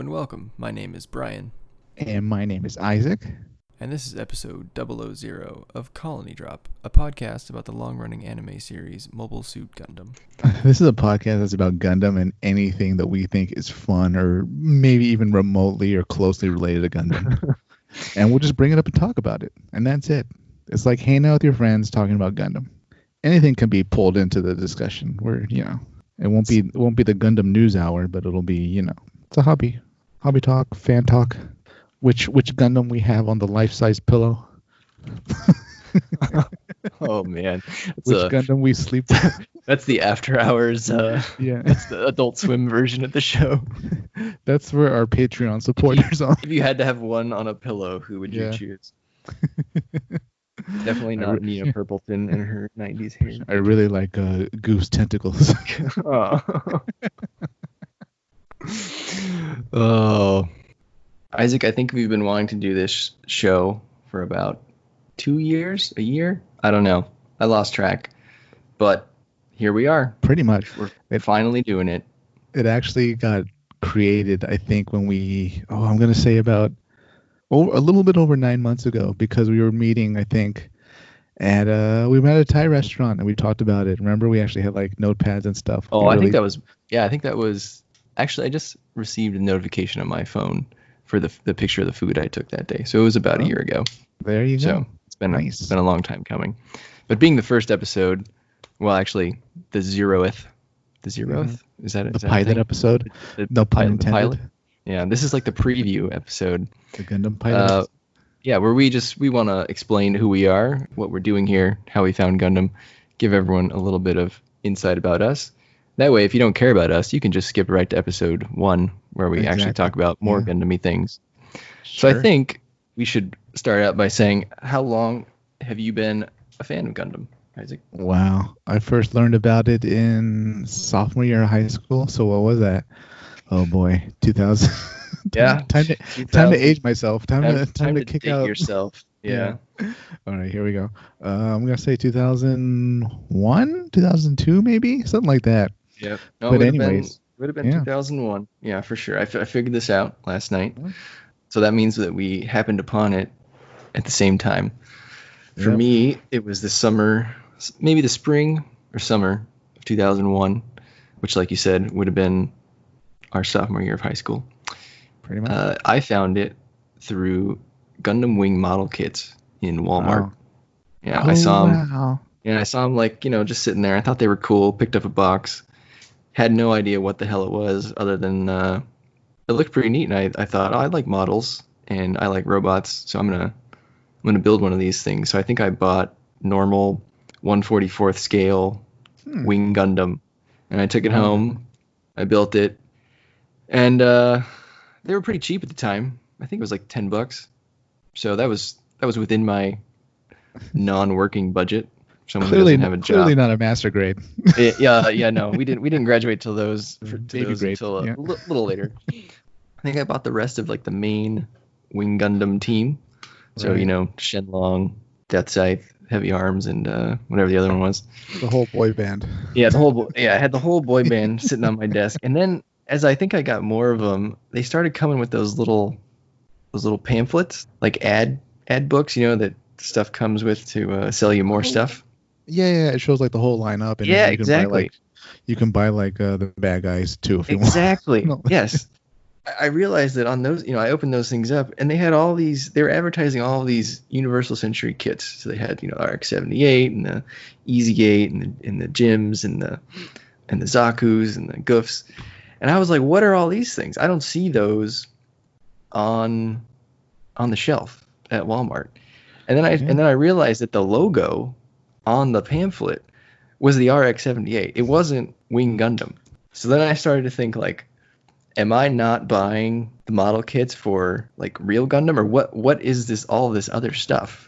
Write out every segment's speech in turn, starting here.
and welcome. My name is Brian. And my name is Isaac. And this is episode 000 of Colony Drop, a podcast about the long-running anime series Mobile Suit Gundam. This is a podcast that's about Gundam and anything that we think is fun or maybe even remotely or closely related to Gundam. And we'll just bring it up and talk about it. And that's it. It's like hanging out with your friends talking about Gundam. Anything can be pulled into the discussion where, it won't be the Gundam news hour, but it'll be, it's a hobby talk, fan talk. Which Gundam we have on the life-size pillow? Oh man, Gundam we sleep with? That's the after hours. Yeah, that's the Adult Swim version of the show. That's where our Patreon supporters are. If you had to have one on a pillow, who would you choose? Definitely not Nina Purpleton and her 90s hair. I really like goose tentacles. Oh. Isaac, I think we've been wanting to do this show for about 2 years, a year? I don't know. I lost track. But here we are. Pretty much. We're finally doing it. It actually got created, I think, when I'm going to say about a little bit over 9 months ago, because we were meeting, I think, we met at a Thai restaurant and we talked about it. Remember, we actually had like notepads and stuff. Oh, I think that was, actually, I just received a notification on my phone for the picture of the food I took that day. So it was about a year ago. There you go. So it's been a long time coming. But being the first episode, well, actually the zeroth, mm-hmm. Is that the pilot episode? No pun intended. Pilot? Yeah, this is like the preview episode. The Gundam pilot. Yeah, where we want to explain who we are, what we're doing here, how we found Gundam, give everyone a little bit of insight about us. That way, if you don't care about us, you can just skip right to episode 1, where we actually talk about more Gundam-y things. Sure. So I think we should start out by saying, how long have you been a fan of Gundam, Isaac? Wow. I first learned about it in sophomore year of high school. So what was that? Oh, boy. 2000. Yeah. Time to age myself. Time to kick out yourself. Yeah. All right, here we go. I'm going to say 2001, 2002, maybe? Something like that. Yep. No, but anyways. Would have been 2001. Yeah, for sure. I figured this out last night. So that means that we happened upon it at the same time. For me, it was the summer, maybe the spring or summer of 2001, which, like you said, would have been our sophomore year of high school. Pretty much. I found it through Gundam Wing model kits in Walmart. Wow. Yeah, I saw them. Wow. Yeah, I saw them just sitting there. I thought they were cool. Picked up a box. Had no idea what the hell it was, other than it looked pretty neat. And I thought, I like models and I like robots, so I'm gonna build one of these things. So I think I bought normal 1/44th scale Wing Gundam, and I took it home. I built it, and they were pretty cheap at the time. I think it was like $10. So that was within my non-working budget. Someone who doesn't have a job. Clearly not a master grade. No, we didn't graduate till those baby grade until a little later. I think I bought the rest of like the main Wing Gundam team. So Shenlong, Death Scythe, Heavy Arms, and whatever the other one was. The whole boy band. Yeah, I had the whole boy band sitting on my desk, and then as I think I got more of them, they started coming with those little pamphlets, like ad books, that stuff comes with to sell you more stuff. Yeah, it shows like the whole lineup, and exactly. You can buy the bad guys too if you want. Exactly. Yes. I realized that on those, I opened those things up, and they had all these. They were advertising all these Universal Century kits. So they had RX-78 and the Easy-8 and the Jims and the Zakus and the Goofs, and I was like, what are all these things? I don't see those on the shelf at Walmart. And then I realized that the logo on the pamphlet was the RX-78. It wasn't Wing Gundam. So then I started to think, like, am I not buying the model kits for like real Gundam, or what is all this other stuff?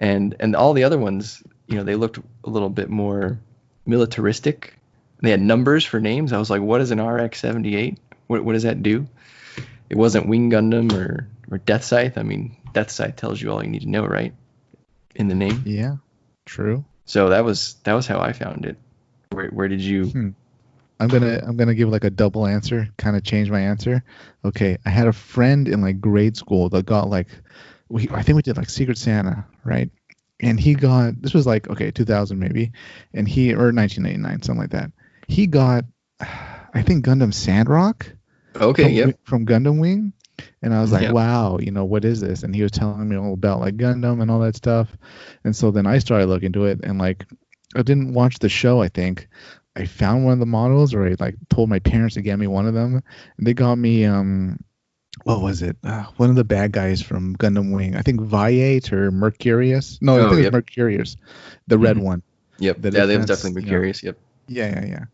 And all the other ones, they looked a little bit more militaristic. They had numbers for names. I was like, what is an RX-78? What does that do? It wasn't Wing Gundam or Death Scythe. I mean, Death Scythe tells you all you need to know, right? In the name. Yeah, true. So that was how I found it. Where did you I'm gonna give like a double answer, kind of change my answer. Okay, I had a friend in like grade school that got like, I think we did like Secret Santa, right? And he got, this was like, okay, 2000 maybe, and he, or 1999, something like that. He got, I think, Gundam Sandrock Okay, yep. from Gundam Wing. And I was like, Yep. wow, what is this? And he was telling me all about like Gundam and all that stuff. And so then I started looking into it, and like, I didn't watch the show, I think. I found one of the models, or I like told my parents to get me one of them. And they got me what was it? One of the bad guys from Gundam Wing. I think Viate or Mercurius. No, I think it was Mercurius, the red one. Yep. The Yeah, they was defense, definitely Mercurius. Yep. Yeah.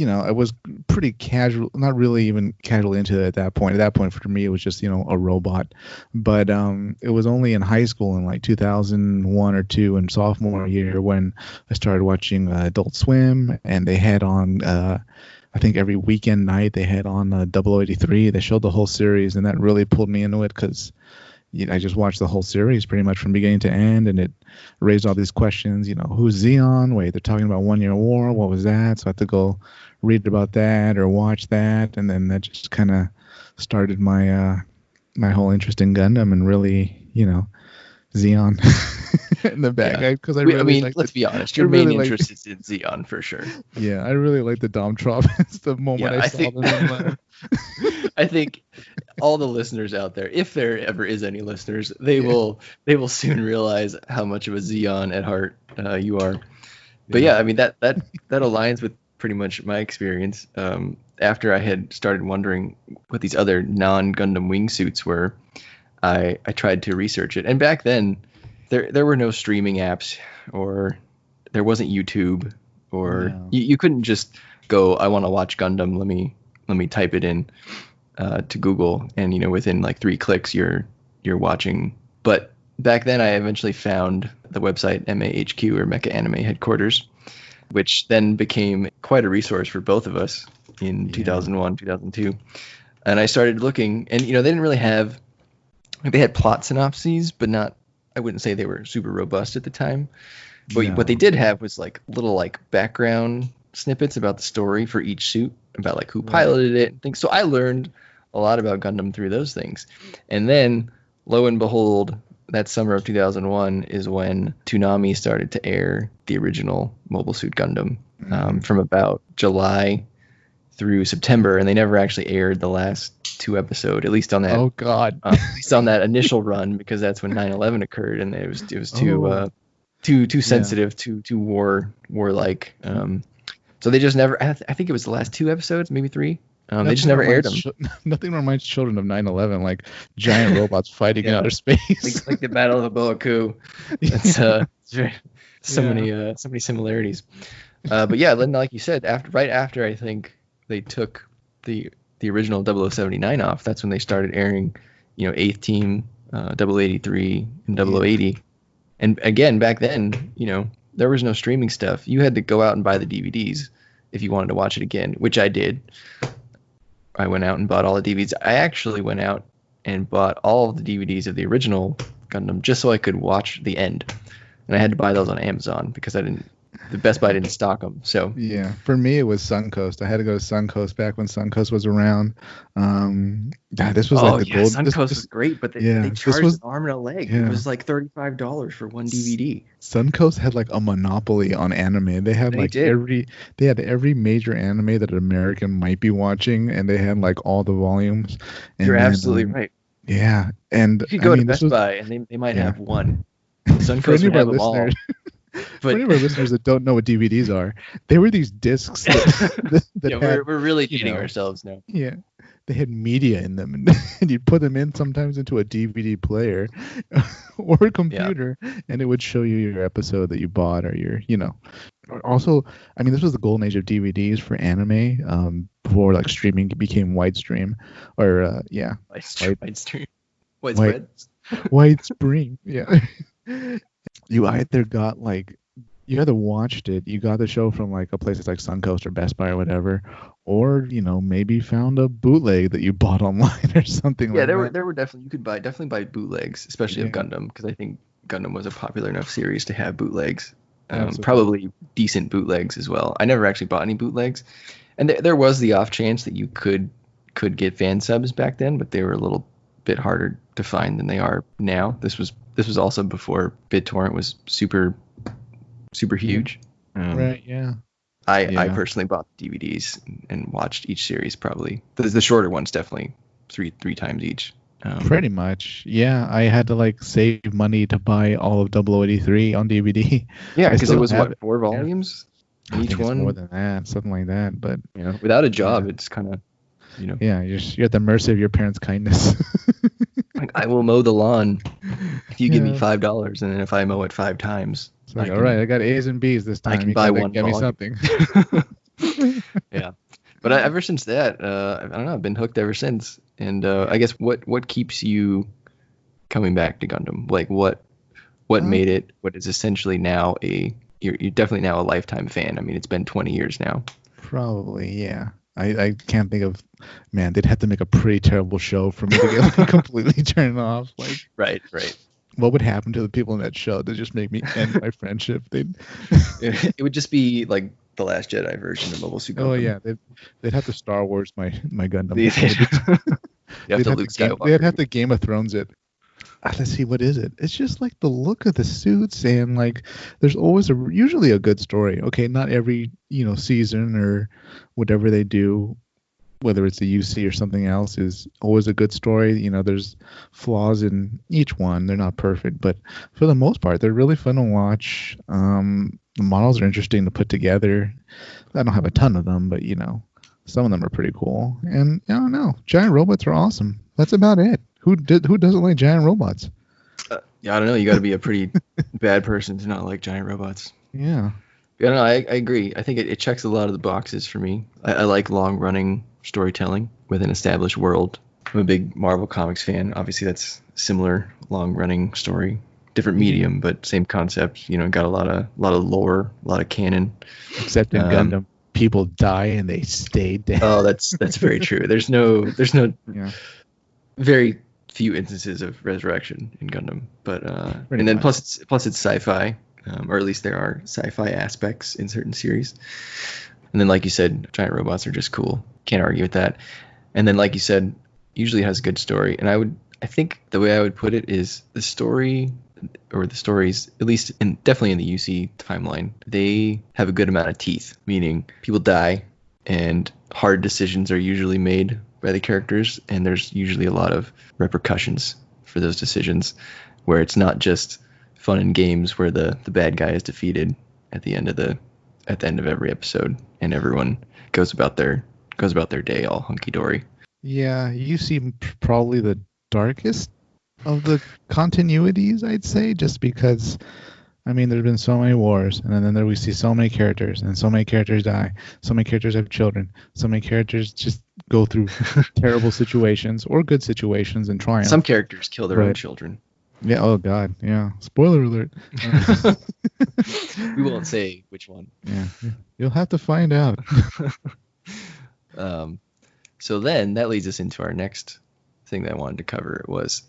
I was pretty casual, not really even casual into it at that point. At that point, for me, it was just, a robot. But it was only in high school in like 2001 or 2 and sophomore year when I started watching Adult Swim, and they had on, I think every weekend night, they had on 0083. They showed the whole series, and that really pulled me into it because I just watched the whole series pretty much from beginning to end, and it raised all these questions. Who's Xeon? Wait, they're talking about 1 Year War. What was that? So I had to go read about that or watch that, and then that just kind of started my my whole interest in Gundam, and really, Xeon in the bad guy, because let's be honest, your main interest is in Xeon for sure. Yeah, I really like the Dom Trobbins the moment I saw them. I think all the listeners out there, if there ever is any listeners, they will soon realize how much of a Xeon at heart you are. But yeah, I mean that aligns with pretty much my experience. After I had started wondering what these other non-Gundam wingsuits were, I tried to research it. And back then, there were no streaming apps, or there wasn't YouTube, or you couldn't just go, I want to watch Gundam, let me type it in to Google, and within like 3 clicks you're watching. But back then I eventually found the website MAHQ, or Mecha Anime Headquarters, which then became quite a resource for both of us in 2001, 2002. And I started looking, and they didn't really have, they had plot synopses, but not, I wouldn't say they were super robust at the time. But what they did have was like little like background snippets about the story for each suit, about like who piloted it and things. So I learned a lot about Gundam through those things. And then lo and behold, that summer of 2001 is when Toonami started to air the original Mobile Suit Gundam from about July through September, and they never actually aired the last 2 episodes, at least on that. Oh God! At least on that initial run, because that's when 9/11 occurred, and it was too sensitive, too warlike. So they just never. I think it was the last 2 episodes, maybe 3. They just never aired them. Nothing reminds children of 9/11 like giant robots fighting in outer space, like the Battle of Boaku. That's so many similarities. But yeah, then like you said, right after I think they took the original 0079 off, that's when they started airing, 8th Team, 0083, and 0080. And again, back then, there was no streaming stuff. You had to go out and buy the DVDs if you wanted to watch it again, which I did. I went out and bought all the DVDs. I actually went out and bought all of the DVDs of the original Gundam just so I could watch the end. And I had to buy those on Amazon because the Best Buy didn't stock them. So yeah, for me it was Suncoast. I had to go to Suncoast back when Suncoast was around. This was like the gold. Suncoast was great, but they charged an arm and a leg. Yeah. It was like $35 for one DVD. Suncoast had like a monopoly on anime. They had every major anime that an American might be watching, and they had like all the volumes. And You're absolutely right. Yeah, and you could go to Best Buy, and they might have one. Suncoast would have them all. For any of our listeners that don't know what DVDs are, they were these discs that we're really cheating ourselves now. Yeah, they had media in them, and you'd put them in sometimes into a DVD player or a computer, and it would show you your episode that you bought or your, Also, I mean, this was the golden age of DVDs for anime, before like streaming became widestream, or widestream, widespread, widestream, yeah. You either got you either watched it, you got the show from like a place like Suncoast or Best Buy or whatever, or maybe found a bootleg that you bought online or something. Yeah, there were definitely, you could definitely buy bootlegs, especially of Gundam, because I think Gundam was a popular enough series to have bootlegs. Absolutely. Probably decent bootlegs as well. I never actually bought any bootlegs, and there was the off chance that you could get fan subs back then, but they were a little bit harder to find than they are now. This was also before BitTorrent was super huge. Right, yeah. I personally bought DVDs and watched each series probably. The shorter ones definitely three times each. Pretty much. Yeah, I had to like save money to buy all of 0083 on DVD. Yeah, I because it still was have what, 4 volumes? I Each think it's one, more than that, something like that. But without a job, it's kind of, yeah, you're at the mercy of your parents' kindness. like, I will mow the lawn if you give me Yeah. $5, and then if I mow it 5 times, It's like, all right, I got A's and B's this time. I can You buy gotta one get me volume. something. Yeah. But ever since that, I don't know, I've been hooked ever since. And I guess what keeps you coming back to Gundam? Like what made it what is essentially now you're definitely now a lifetime fan. I mean, it's been 20 years now. Probably, yeah. I can't think of, man, they'd have to make a pretty terrible show for me to get like, completely turned off. Like, Right. what would happen to the people in that show to just make me end my friendship? It would just be like the Last Jedi version of Mobile Suit Gundam. Oh yeah, they'd have to Star Wars my Gundam. You have to Luke Skywalker. They'd have to Game of Thrones it. Let's see, what is it? It's just like the look of the suits, and like there's always usually a good story. Okay, not every season or whatever they do, whether it's a UC or something else, is always a good story. There's flaws in each one. They're not perfect, but for the most part, they're really fun to watch. The models are interesting to put together. I don't have a ton of them, but some of them are pretty cool. And I don't know, giant robots are awesome. That's about it. Who doesn't like giant robots? Yeah, I don't know. You got to be a pretty bad person to not like giant robots. Yeah. Yeah, no, I agree. I think it checks a lot of the boxes for me. I like long-running storytelling with an established world. I'm a big Marvel Comics fan. Obviously, that's similar long-running story, different medium, but same concept. Got a lot of lore, a lot of canon. Except in Gundam, people die and they stay dead. Oh, that's very true. There's no Yeah. very few instances of resurrection in Gundam, but and then plus it's sci-fi, or at least there are sci-fi aspects in certain series. And then, like you said, giant robots are just cool. Can't argue with that. And then, like you said, usually has a good story. And I think the way I would put it is the story, or the stories, at least definitely in the UC timeline, they have a good amount of teeth, meaning people die and hard decisions are usually made by the characters, and there's usually a lot of repercussions for those decisions, where it's not just fun and games where the bad guy is defeated at the end of every episode and everyone goes about their day all hunky-dory. Yeah, you see probably the darkest of the continuities, I'd say, just because there's been so many wars, and then there we see so many characters, and so many characters die, so many characters have children, so many characters just go through terrible situations or good situations and triumph. Some characters kill their own children. Yeah, oh god, yeah. Spoiler alert. We won't say which one. Yeah, you'll have to find out. So then that leads us into our next thing that I wanted to cover. Was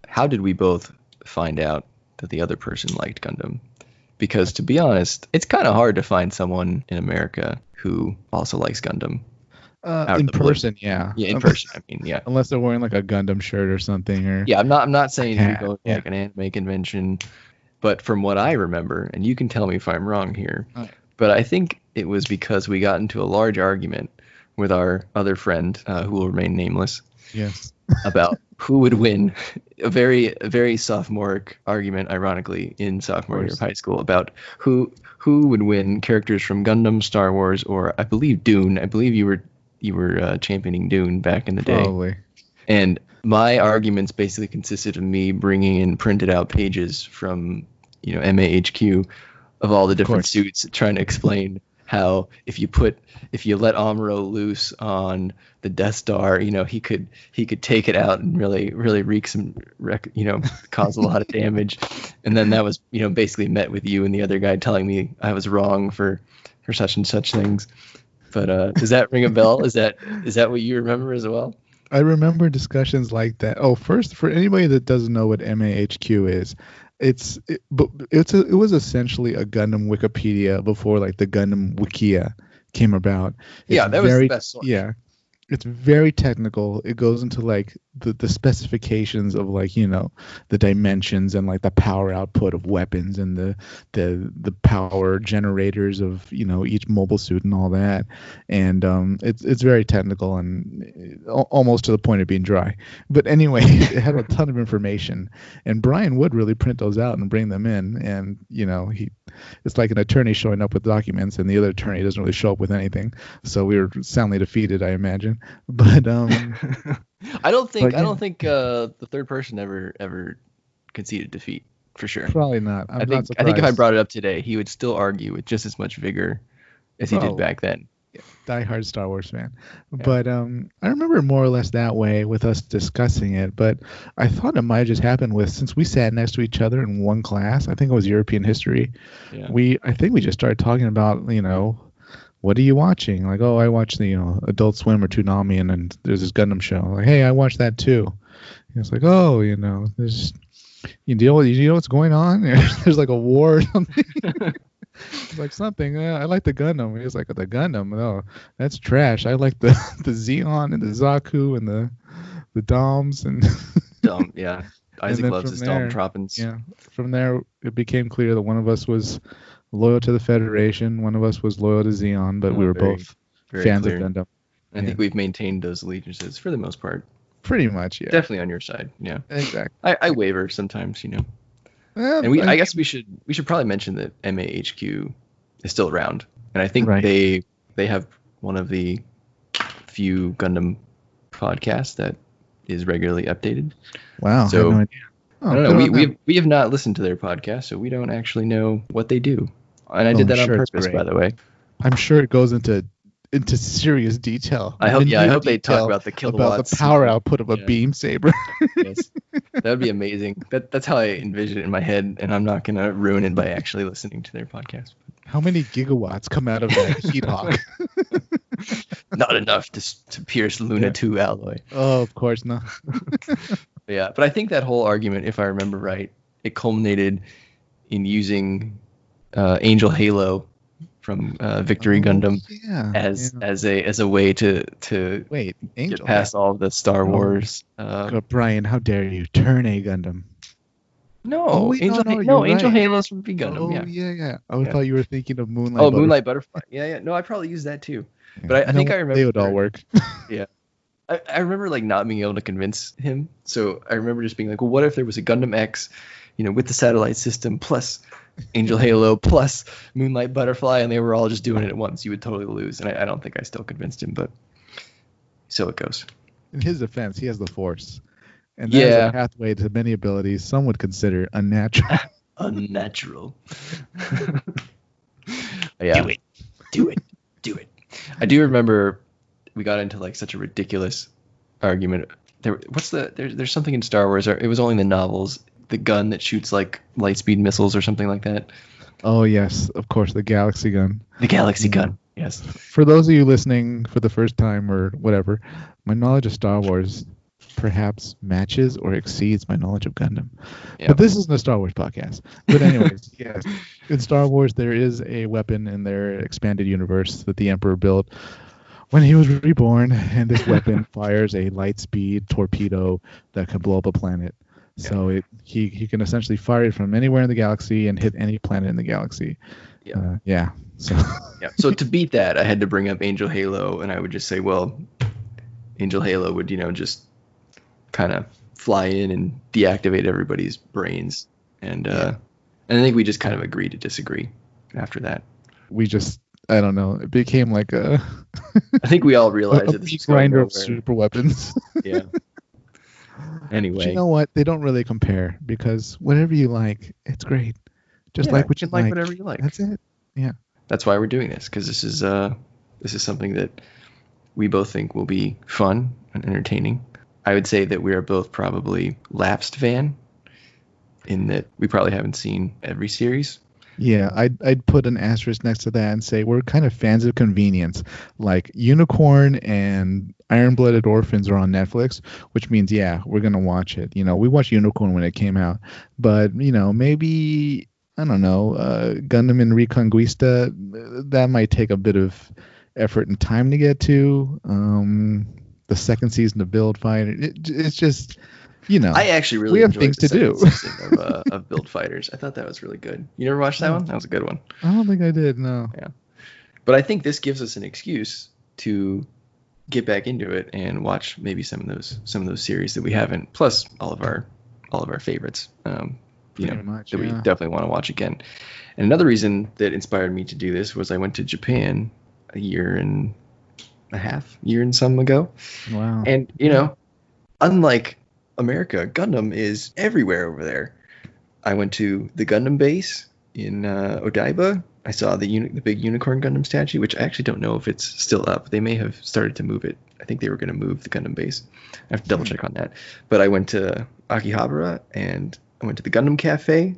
how did we both find out that the other person liked Gundam? Because to be honest, it's kind of hard to find someone in America who also likes Gundam. In person, yeah. Yeah, in person. I mean, yeah. Unless they're wearing like a Gundam shirt or something, or yeah, I'm not saying you go to like an anime convention, but from what I remember, and you can tell me if I'm wrong here, but I think it was because we got into a large argument with our other friend, who will remain nameless. Yes. About who would win. A very sophomoric argument, ironically, in sophomore year of high school, about who would win, characters from Gundam, Star Wars, or I believe Dune. I believe you were championing Dune back in the day. Probably. And my arguments basically consisted of me bringing in printed out pages from MAHQ of all the different suits, trying to explain how if you let Amuro loose on the Death Star, he could take it out and really wreak some cause a lot of damage. And then that was basically met with you and the other guy telling me I was wrong for such and such things. But does that ring a bell? Is that what you remember as well? I remember discussions like that. Oh, first, for anybody that doesn't know what MAHQ is, It was essentially a Gundam Wikipedia before like the Gundam Wikia came about. Yeah, that was the best source. Yeah, it's very technical. It goes into like the specifications of like, you know, the dimensions and like the power output of weapons and the power generators of, you know, each mobile suit and all that. And it's very technical and almost to the point of being dry. But anyway, it had a ton of information, and Brian would really print those out and bring them in. And you know, it's like an attorney showing up with documents, and the other attorney doesn't really show up with anything. So we were soundly defeated, I imagine. But I don't think the third person ever conceded defeat, for sure. Probably not. I think if I brought it up today, he would still argue with just as much vigor as he did back then. Die-hard Star Wars fan. Yeah. But I remember it more or less that way with us discussing it. But I thought it might have just happened since we sat next to each other in one class. I think it was European history. Yeah. I think we just started talking about, you know, what are you watching? Like, oh, I watch the, you know, Adult Swim or Toonami, and then there's this Gundam show. Like, hey, I watched that too. And it's like, oh, you know, there's, you know what's going on? There's like a war or something. It's like something. I like the Gundam. He's like, the Gundam. Oh, that's trash. I like the Xeon and the Zaku and the Doms and. Dom, yeah. Isaac loves his Dom Troppins. Yeah. From there, it became clear that one of us was loyal to the Federation, one of us was loyal to Xeon, but we were both fans of Gundam. I think we've maintained those allegiances for the most part. Pretty much, yeah. Definitely on your side, yeah. Exactly. I waver sometimes, you know. And I guess we should probably mention that MAHQ is still around, and I think they have one of the few Gundam podcasts that is regularly updated. Wow, so I have no idea. I don't know. We have not listened to their podcast, so we don't actually know what they do. And I did that on purpose, by the way. I'm sure it goes into serious detail. I hope they talk about the kilowatts, about the power output of a beam saber. Yes, that would be amazing. That's how I envision it in my head, and I'm not gonna ruin it by actually listening to their podcast. How many gigawatts come out of that heat hawk? Not enough to pierce Luna 2 alloy. Oh, of course not. Yeah, but I think that whole argument, if I remember right, it culminated in using Angel Halo from Victory Gundam as a way to get past all the Star Wars. Brian, how dare you turn a Gundam? No, Angel Halo's from V Gundam. Yeah. I thought you were thinking of Moonlight. Oh, Moonlight Butterfly. Yeah. No, I probably used that too. But I think I remember they would all work. Yeah. I remember like not being able to convince him. So I remember just being like, well, what if there was a Gundam X, you know, with the satellite system plus Angel Halo plus Moonlight Butterfly, and they were all just doing it at once? You would totally lose. And I don't think I still convinced him, but so it goes. In his defense, he has the Force. And that is a pathway to many abilities some would consider unnatural. Unnatural. Yeah. Do it. I do remember we got into like such a ridiculous argument. There's something in Star Wars, or it was only in the novels, the gun that shoots like light speed missiles or something like that. Oh yes, of course, the Galaxy gun. The Galaxy gun. Yes. For those of you listening for the first time or whatever, my knowledge of Star Wars perhaps matches or exceeds my knowledge of Gundam. Yep. But this isn't a Star Wars podcast. But anyways, yes, in Star Wars there is a weapon in their expanded universe that the Emperor built when he was reborn, and this weapon fires a light speed torpedo that can blow up a planet. So he can essentially fire it from anywhere in the galaxy and hit any planet in the galaxy. So to beat that, I had to bring up Angel Halo, and I would just say, well, Angel Halo would, just kind of fly in and deactivate everybody's brains. And I think we just kind of agreed to disagree after that. I don't know. It became like a. I think we all realized that this was grinder of super weapons. Yeah. Anyway. But you know what? They don't really compare, because whatever you like, it's great. Just like what you like. Whatever you like. That's it. Yeah. That's why we're doing this, because this is something that we both think will be fun and entertaining. I would say that we are both probably lapsed fan, in that we probably haven't seen every series. Yeah, I'd put an asterisk next to that and say we're kind of fans of convenience. Like Unicorn and Iron-Blooded Orphans are on Netflix, which means yeah, we're gonna watch it. We watched Unicorn when it came out, but maybe I don't know, Gundam and Reconquista, that might take a bit of effort and time to get to. The second season of Build Fight, it's just I actually really we have enjoyed things the to do. second season of Build Fighters. I thought that was really good. You never watched that one? That was a good one. I don't think I did. No. Yeah, but I think this gives us an excuse to get back into it and watch maybe some of those series that we haven't. Plus all of our favorites. Pretty much, that we yeah. definitely want to watch again. And another reason that inspired me to do this was I went to Japan a year and some ago. Wow. And unlike America, Gundam is everywhere over there. I went to the Gundam base in Odaiba. I saw the big unicorn Gundam statue, which I actually don't know if it's still up. They may have started to move it. I think they were going to move the Gundam base. I have to double check on that. But I went to Akihabara and I went to the Gundam Cafe.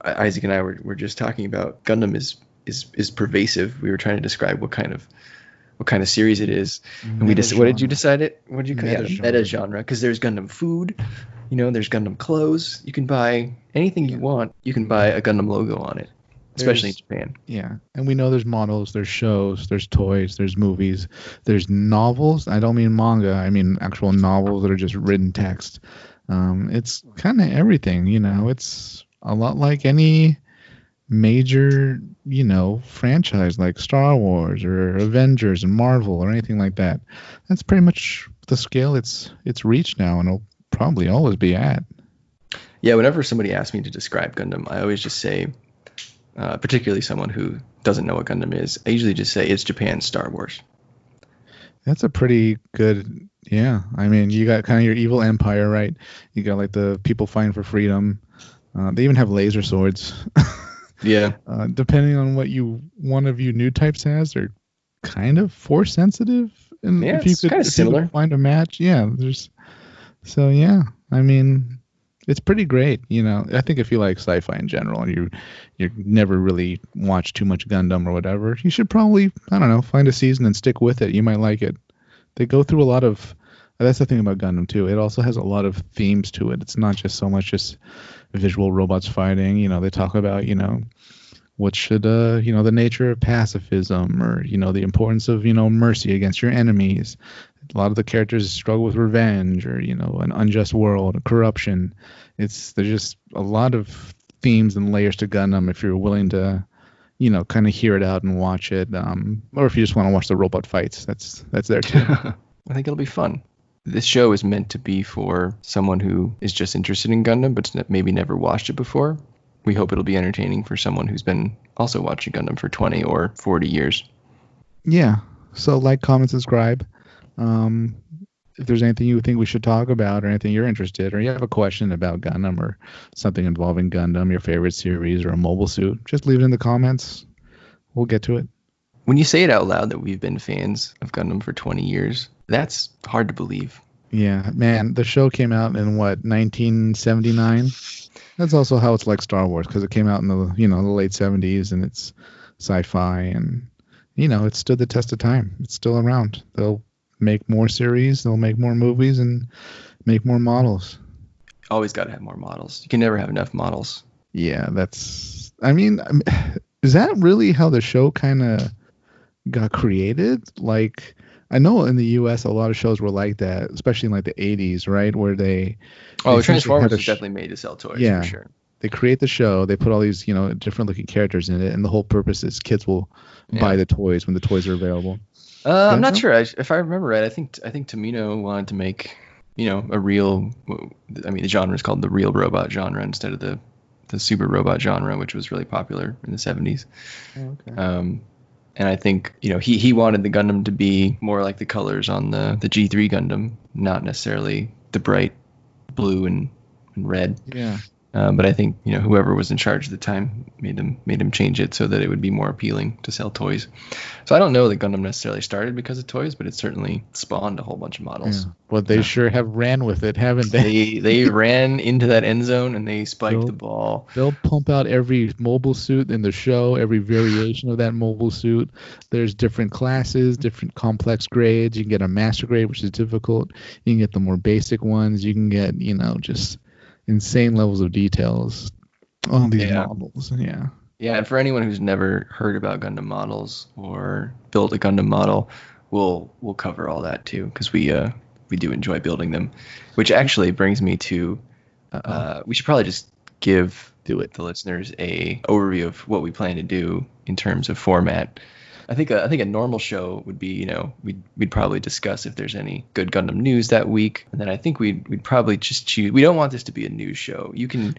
Isaac and I were just talking about Gundam is pervasive. We were trying to describe what kind of series it is, and what did you decide it? What did you call it? Meta genre, because there's Gundam food, there's Gundam clothes. You can buy anything you want. You can buy a Gundam logo on it, especially in Japan. Yeah, and we know there's models, there's shows, there's toys, there's movies, there's novels. I don't mean manga. I mean actual novels that are just written text. It's kind of everything. It's a lot like any major, franchise like Star Wars or Avengers and Marvel or anything like that. That's pretty much the scale it's reached now, and it'll probably always be at. Yeah, whenever somebody asks me to describe Gundam, I always just say, particularly someone who doesn't know what Gundam is, I usually just say it's Japan's Star Wars. That's a pretty good, yeah. I mean, you got kind of your evil empire, right? You got like the people fighting for freedom. They even have laser swords. Yeah. Depending on what one of you new types has, they're kind of force sensitive. And yeah, if you it's kind of similar. Find a match, yeah. I mean, it's pretty great. I think if you like sci-fi in general and you never really watched too much Gundam or whatever, you should probably, I don't know, find a season and stick with it. You might like it. They go through a lot of. That's the thing about Gundam too. It also has a lot of themes to it. It's not just so much just visual robots fighting. They talk about what should the nature of pacifism, or the importance of mercy against your enemies. A lot of the characters struggle with revenge, or an unjust world, corruption. There's just a lot of themes and layers to Gundam if you're willing to kind of hear it out and watch it, or if you just want to watch the robot fights. That's there too. I think it'll be fun. This show is meant to be for someone who is just interested in Gundam, but maybe never watched it before. We hope it'll be entertaining for someone who's been also watching Gundam for 20 or 40 years. Yeah. So like, comment, subscribe. If there's anything you think we should talk about, or anything you're interested, or you have a question about Gundam or something involving Gundam, your favorite series or a mobile suit, just leave it in the comments. We'll get to it. When you say it out loud that we've been fans of Gundam for 20 years, that's hard to believe. Yeah, man, the show came out in 1979? That's also how it's like Star Wars, because it came out in the late 70s, and it's sci-fi, and it stood the test of time. It's still around. They'll make more series, they'll make more movies, and make more models. Always got to have more models. You can never have enough models. Yeah, is that really how the show kind of got created? Like, I know in the U.S. a lot of shows were like that, especially in like the 80s, right? Where they Transformers was definitely made to sell toys, yeah, for sure. They create the show, they put all these, different looking characters in it, and the whole purpose is kids will buy the toys when the toys are available. I'm not sure. If I remember right, I think Tomino wanted to make, a real, the genre is called the real robot genre instead of the super robot genre, which was really popular in the 70s. Oh, okay. And I think, he wanted the Gundam to be more like the colors on the G3 Gundam, not necessarily the bright blue and red. Yeah. But I think whoever was in charge at the time made them change it so that it would be more appealing to sell toys. So I don't know that Gundam necessarily started because of toys, but it certainly spawned a whole bunch of models. Yeah. Well, they sure have ran with it, haven't they? They ran into that end zone and they spiked the ball. They'll pump out every mobile suit in the show, every variation of that mobile suit. There's different classes, different complex grades. You can get a master grade, which is difficult. You can get the more basic ones. You can get, just insane levels of details on these models. Yeah. Yeah, and for anyone who's never heard about Gundam models or built a Gundam model, we'll cover all that too, because we do enjoy building them. Which actually brings me to we should probably just give the listeners a overview of what we plan to do in terms of format. I think a normal show would be, we'd probably discuss if there's any good Gundam news that week, and then I think we'd probably just choose. We don't want this to be a news show. You can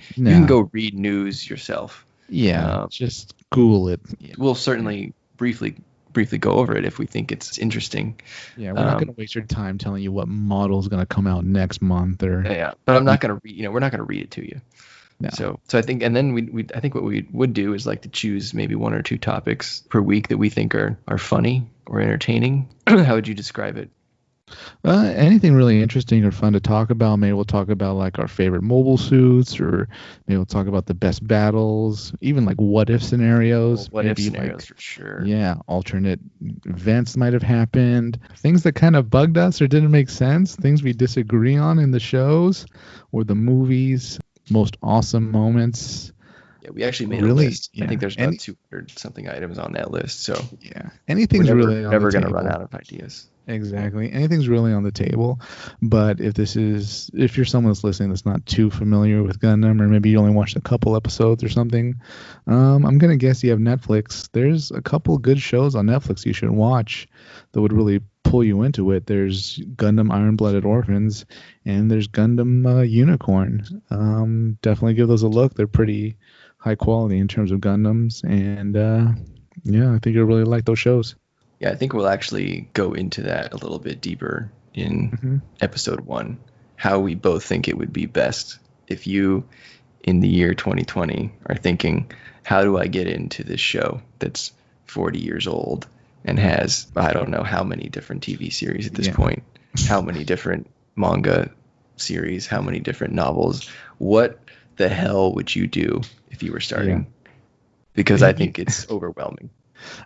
go read news yourself. Yeah, just Google it. We'll certainly briefly go over it if we think it's interesting. Yeah, we're not going to waste your time telling you what model is going to come out next month but I'm not going to read. We're not going to read it to you. No. So I think, and then I think what we would do is like to choose maybe one or two topics per week that we think are funny or entertaining. How would you describe it? Anything really interesting or fun to talk about. Maybe we'll talk about like our favorite mobile suits, or maybe we'll talk about the best battles, even like what if scenarios. What if scenarios for sure. Yeah, alternate events might have happened. Things that kind of bugged us or didn't make sense. Things we disagree on in the shows or the movies. Most awesome moments. Yeah, we actually made a list. Yeah. I think there's about 200 something items on that list. So yeah, anything's really never going to run out of ideas. Exactly. Anything's really on the table. But if you're someone that's listening that's not too familiar with Gundam, or maybe you only watched a couple episodes or something, I'm going to guess you have Netflix. There's a couple good shows on Netflix you should watch that would really pull you into it. There's Gundam Iron-Blooded Orphans, and there's Gundam Unicorn. Definitely give those a look. They're pretty high quality in terms of Gundams, and I think you'll really like those shows. Yeah, I think we'll actually go into that a little bit deeper in episode 1, how we both think it would be best if you, in the year 2020, are thinking, how do I get into this show that's 40 years old and has, I don't know how many different TV series at this point, how many different manga series, how many different novels. What the hell would you do if you were starting? Because I think it's overwhelming.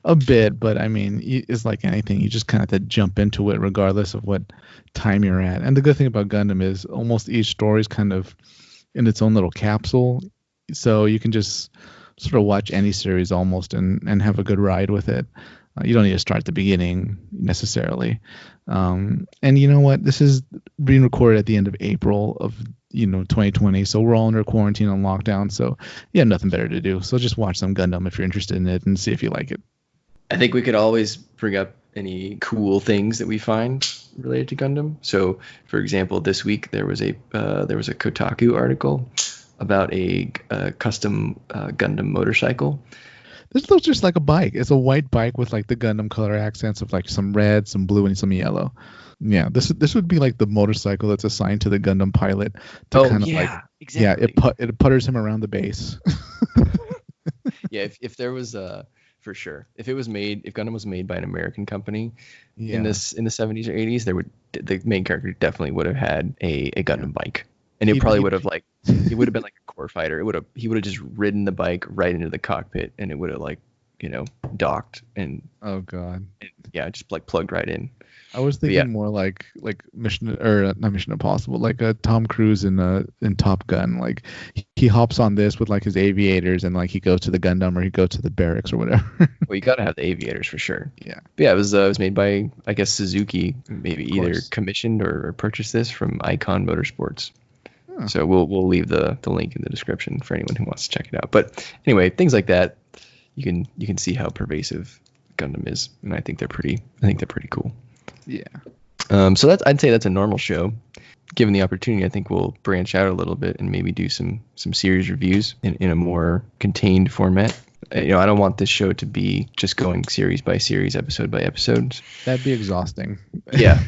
A bit, but I mean, it's like anything. You just kind of have to jump into it regardless of what time you're at. And the good thing about Gundam is almost each story is kind of in its own little capsule. So you can just sort of watch any series almost and have a good ride with it. You don't need to start at the beginning necessarily. And you know what? This is being recorded at the end of April of 2020. So we're all under quarantine and lockdown. So you have nothing better to do. So just watch some Gundam if you're interested in it and see if you like it. I think we could always bring up any cool things that we find related to Gundam. So, for example, this week there was a Kotaku article about a custom Gundam motorcycle. This looks just like a bike. It's a white bike with like the Gundam color accents of like some red, some blue, and some yellow. Yeah, this would be like the motorcycle that's assigned to the Gundam pilot to exactly. It putters him around the base. Yeah, if there was for sure, if Gundam was made by an American company in the 70s or 80s, the main character definitely would have had a Gundam bike. And it probably would have he would have been like a core fighter. He would have just ridden the bike right into the cockpit, and it would have docked and just like plugged right in. I was thinking more like not Mission Impossible, like a Tom Cruise in Top Gun. Like he hops on this with like his aviators, and like he goes to the Gundam or he goes to the barracks or whatever. Well, you got to have the aviators for sure. Yeah. But yeah, it was made by, I guess, Suzuki. Maybe either commissioned or purchased this from Icon Motorsports. So we'll leave the link in the description for anyone who wants to check it out. But anyway, things like that, you can see how pervasive Gundam is, and I think they're pretty cool. Yeah. So I'd say that's a normal show. Given the opportunity, I think we'll branch out a little bit and maybe do some series reviews in a more contained format. I don't want this show to be just going series by series, episode by episode. That'd be exhausting. Yeah.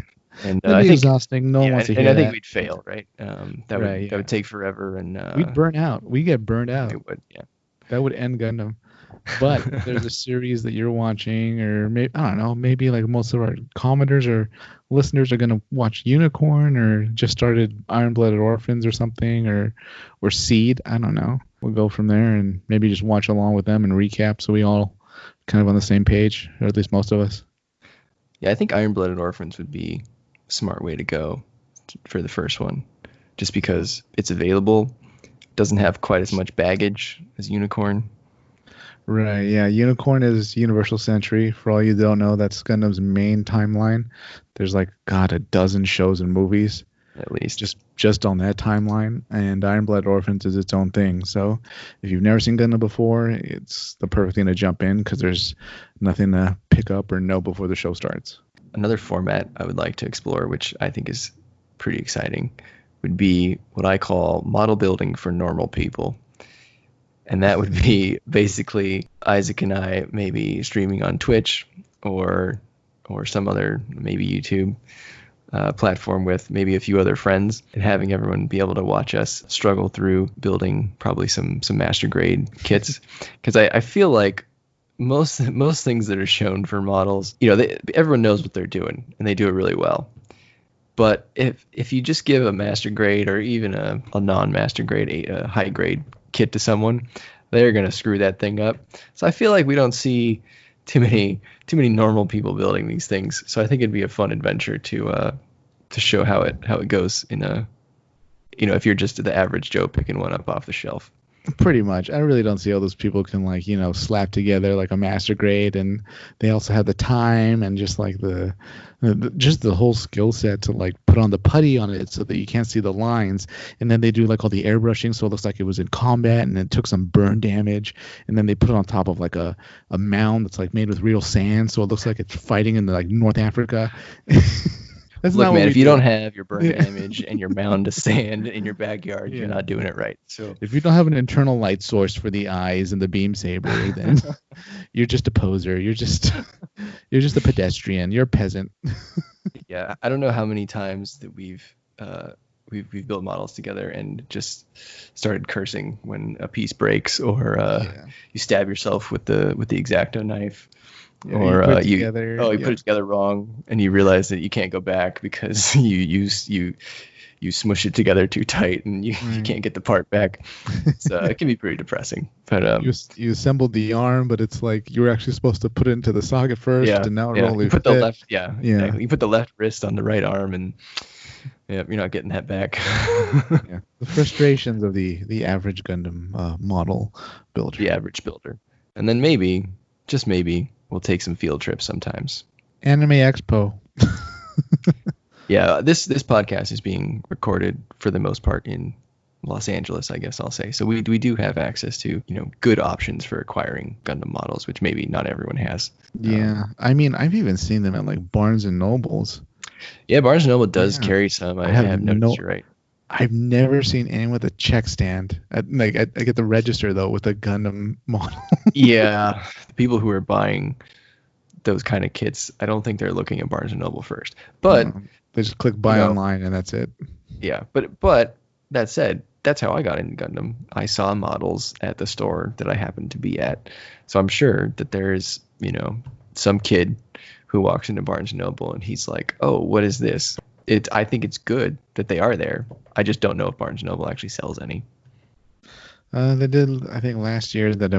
And That'd I be think exhausting. No one yeah, wants to and hear I think that. we'd fail, right? That Right, would yeah. take forever, and We'd burn out. We get burned out. it would, yeah. That would end Gundam. But if there's a series that you're watching, or maybe I don't know, maybe like most of our commenters or listeners are gonna watch Unicorn, or just started Iron Blooded Orphans or something, or Seed. I don't know. We'll go from there and maybe just watch along with them and recap, so we all kind of on the same page, or at least most of us. Yeah, I think Iron Blooded Orphans would be a smart way to go for the first one, just because it's available, doesn't have quite as much baggage as Unicorn. Right, yeah. Unicorn is Universal Century. For all you don't know, that's Gundam's main timeline. There's like, God, a dozen shows and movies At least. just on that timeline. And Iron Blood Orphans is its own thing. So if you've never seen Gundam before, it's the perfect thing to jump in because there's nothing to pick up or know before the show starts. Another format I would like to explore, which I think is pretty exciting, would be what I call model building for normal people. And that would be basically Isaac and I maybe streaming on Twitch or some other, maybe YouTube platform with maybe a few other friends, and having everyone be able to watch us struggle through building probably some master grade kits. Because I feel like most things that are shown for models, everyone knows what they're doing and they do it really well. But if you just give a master grade or even a non-master grade, a high grade kit to someone, they're going to screw that thing up. So I feel like we don't see too many normal people building these things. So I think it'd be a fun adventure to show how it goes in if you're just the average Joe picking one up off the shelf. Pretty much. I really don't see how those people can slap together like a master grade, and they also have the time and just like the whole skill set to like put on the putty on it so that you can't see the lines, and then they do like all the airbrushing so it looks like it was in combat and it took some burn damage, and then they put it on top of like a mound that's like made with real sand so it looks like it's fighting in like North Africa. Look, man, if you don't have your burn damage and your mound of sand in your backyard, you're not doing it right. So if you don't have an internal light source for the eyes and the beam saber, then you're just a poser. You're just a pedestrian. You're a peasant. Yeah, I don't know how many times that we've built models together and just started cursing when a piece breaks or you stab yourself with the X-Acto knife. Yeah, or you put it together wrong and you realize that you can't go back because you smush it together too tight and you can't get the part back. So it can be pretty depressing. But you assembled the arm, but it's like you were actually supposed to put it into the socket first, and now it only you put fit. the left exactly. You put the left wrist on the right arm, and you're not getting that back. The frustrations of the average Gundam model builder. The average builder, and then maybe, just maybe, we'll take some field trips sometimes. Anime Expo. Yeah, this podcast is being recorded for the most part in Los Angeles, I guess I'll say. So we do have access to good options for acquiring Gundam models, which maybe not everyone has. Yeah, I mean, I've even seen them at like Barnes and Nobles. Yeah, Barnes and Noble does carry some. I have noticed. You're right. I've never seen anyone with a check stand. I get the register though with a Gundam model. Yeah, the people who are buying those kind of kits, I don't think they're looking at Barnes and Noble first. But they just click buy online and that's it. Yeah, but that said, that's how I got into Gundam. I saw models at the store that I happened to be at, so I'm sure that there's some kid who walks into Barnes and Noble and he's like, "Oh, what is this?" I think it's good that they are there. I just don't know if Barnes & Noble actually sells any. They did, I think, last year that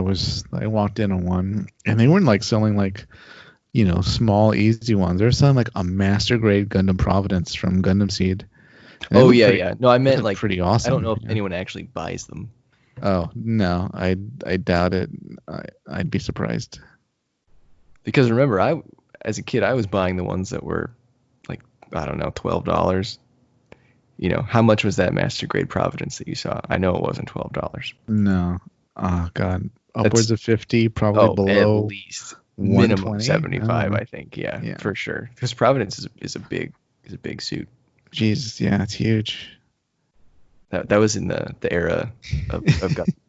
I walked in on one, and they weren't like selling like, small, easy ones. They were selling like a master grade Gundam Providence from Gundam Seed. Oh yeah. No, I meant like pretty awesome. I don't know if anyone actually buys them. Oh no, I doubt it. I'd be surprised. Because remember, as a kid, I was buying the ones that were like, I don't know, $12. How much was that master grade Providence that you saw? I know it wasn't $12. No. Oh God, upwards of 50, probably below. At least minimum 75, I think. Yeah, for sure. Because Providence is a big suit. Jesus, yeah, it's huge. That was in the era of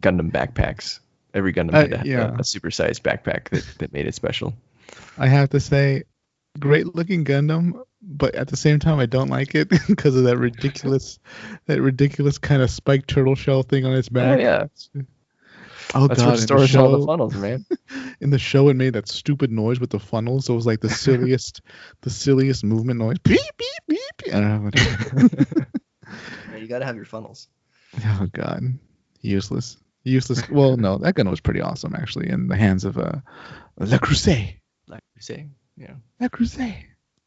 Gundam backpacks. Every Gundam had a supersized backpack that made it special. I have to say, great looking Gundam, but at the same time I don't like it because of that ridiculous kind of spiked turtle shell thing on its Oh back. yeah, Oh that's where god, it in the stores all the show, funnels, man. in the show it made that stupid noise with the funnels. So it was like the silliest movement noise. Beep beep beep. I don't know. Whatever. Yeah, you gotta have your funnels. Oh god, useless. Well, no, that gun was pretty awesome actually in the hands of Le Creuset. Like you say, yeah. Le Creuset.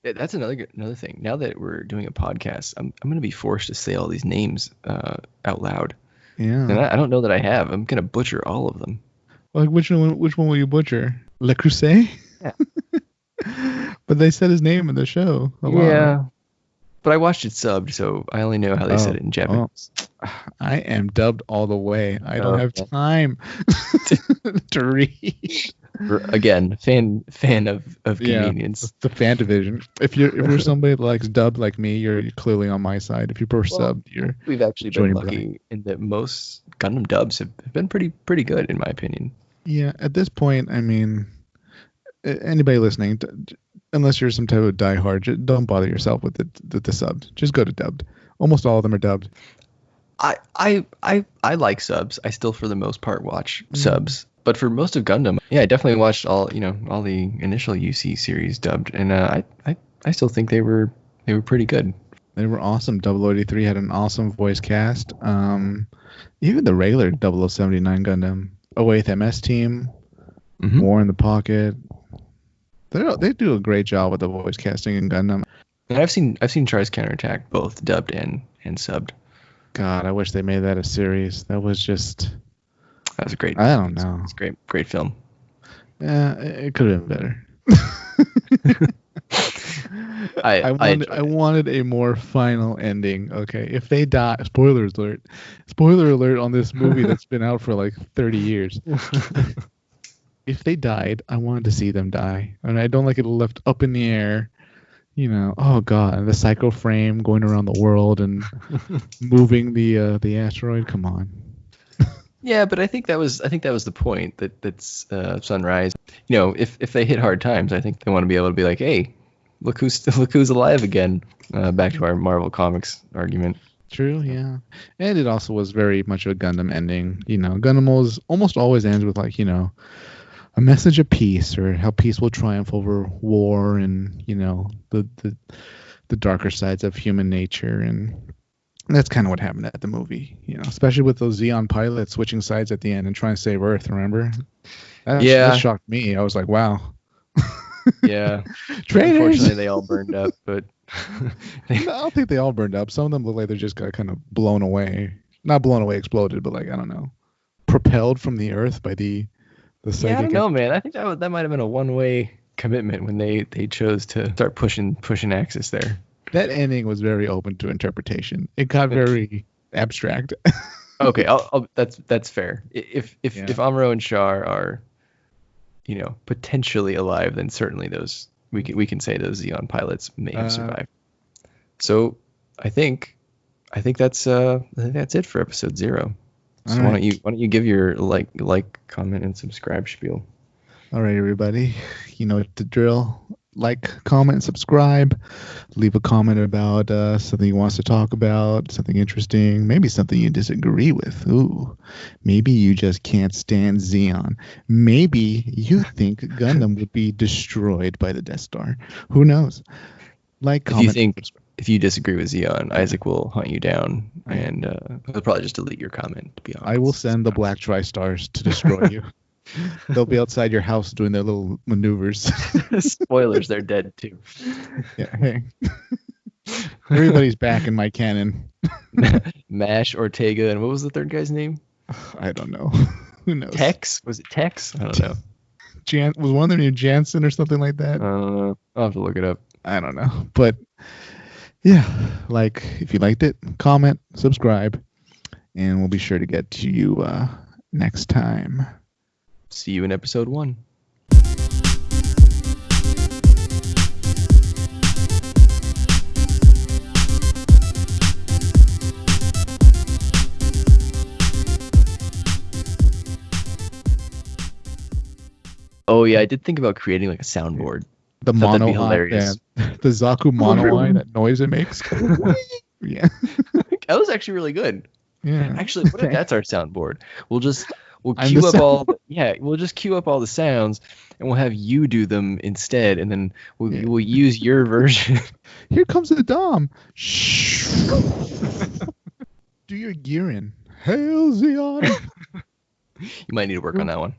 Yeah, that's another thing. Now that we're doing a podcast, I'm gonna be forced to say all these names out loud, and Yeah. I don't know that I have. I'm gonna butcher all of them. Like which one? Which one will you butcher? Le Creuset. Yeah. But they said his name in the show a lot. Yeah, but I watched it subbed, so I only know how they said it in Japanese. I am dubbed all the way. I don't have Okay. time to read. Again, fan of Yeah, convenience. the fan division. If you're somebody that likes dubbed like me, you're clearly on my side. If you prefer Well, subbed, you're We've actually been joining lucky in that most Gundam dubs have been pretty good, in my opinion. yeah. At this point, I mean, anybody listening, unless you're some type of diehard, don't bother yourself with the subbed. Just go to dubbed. Almost all of them are dubbed. I like subs. I still, for the most part, watch subs. But for most of Gundam, yeah, I definitely watched all the initial UC series dubbed, and I still think they were pretty good. They were awesome. 0083 had an awesome voice cast. Even the regular 0079 Gundam, 08th MS team, Mhm. War in the Pocket. They do a great job with the voice casting in Gundam. And I've seen Char's Counterattack both dubbed and subbed. God, I wish they made that a series. That was just, That was a great. I don't know. It's great film. Yeah, it could have been better. I wanted a more final ending. Okay, if they die, spoiler alert on this movie that's been out for like 30 years. If they died, I wanted to see them die, and I don't like it left up in the air. Oh god, and the psycho frame going around the world and moving the asteroid. Come on. Yeah, but I think that was the point that's Sunrise. If they hit hard times, I think they want to be able to be like, hey, look who's alive again. Back to our Marvel Comics argument. True, yeah. And it also was very much a Gundam ending. Gundam almost always ends with like, a message of peace, or how peace will triumph over war, and the darker sides of human nature. And that's kind of what happened at the movie, especially with those Xeon pilots switching sides at the end and trying to save Earth. Remember? That shocked me. I was like, wow. Yeah. Traitors! Unfortunately, they all burned up, but I don't think they all burned up. Some of them look like they just got kind of blown away. Not blown away, exploded, but like, I don't know, propelled from the Earth by the psychic. yeah, I don't know, man. I think that might have been a one-way commitment when they chose to start pushing Axis there. That ending was very open to interpretation. It got very abstract. Okay, that's fair. If Amuro and Char are, potentially alive, then certainly those we can say those Xeon pilots may have survived. So I think that's it for episode 0. So why don't you give your like, comment, and subscribe spiel? All right, everybody. You know the drill. Like, comment, subscribe. Leave a comment about something you want us to talk about, something interesting, maybe something you disagree with. Ooh, maybe you just can't stand Xeon. Maybe you think Gundam would be destroyed by the Death Star. Who knows? Like, comment. If you disagree with Xeon, Isaac will hunt you down, and he'll probably just delete your comment, to be honest. I will send the Black Tri-Stars to destroy you. They'll be outside your house doing their little maneuvers. Spoilers, they're dead too. Yeah, hey. Everybody's back in my canon. Mash, Ortega, and what was the third guy's name? I don't know. Who knows? Tex? Was it Tex? I don't know. Was one of them named Jansen or something like that? I don't know. I'll have to look it up. I don't know. But yeah, if you liked it, comment, subscribe, and we'll be sure to get to you next time. See you in episode 1. Oh yeah, I did think about creating like a soundboard The Thought that'd be mono eye, hilarious. the Zaku mono eye, that noise it makes. Yeah. That was actually really good. Yeah. Actually, what if that's our soundboard? We'll I'm queue the up sound- all we'll just queue up all the sounds, and we'll have you do them instead, and then we'll use your version. Here comes the Dom. Shh. Do your gear in. Hail Zeon. You might need to work on that one.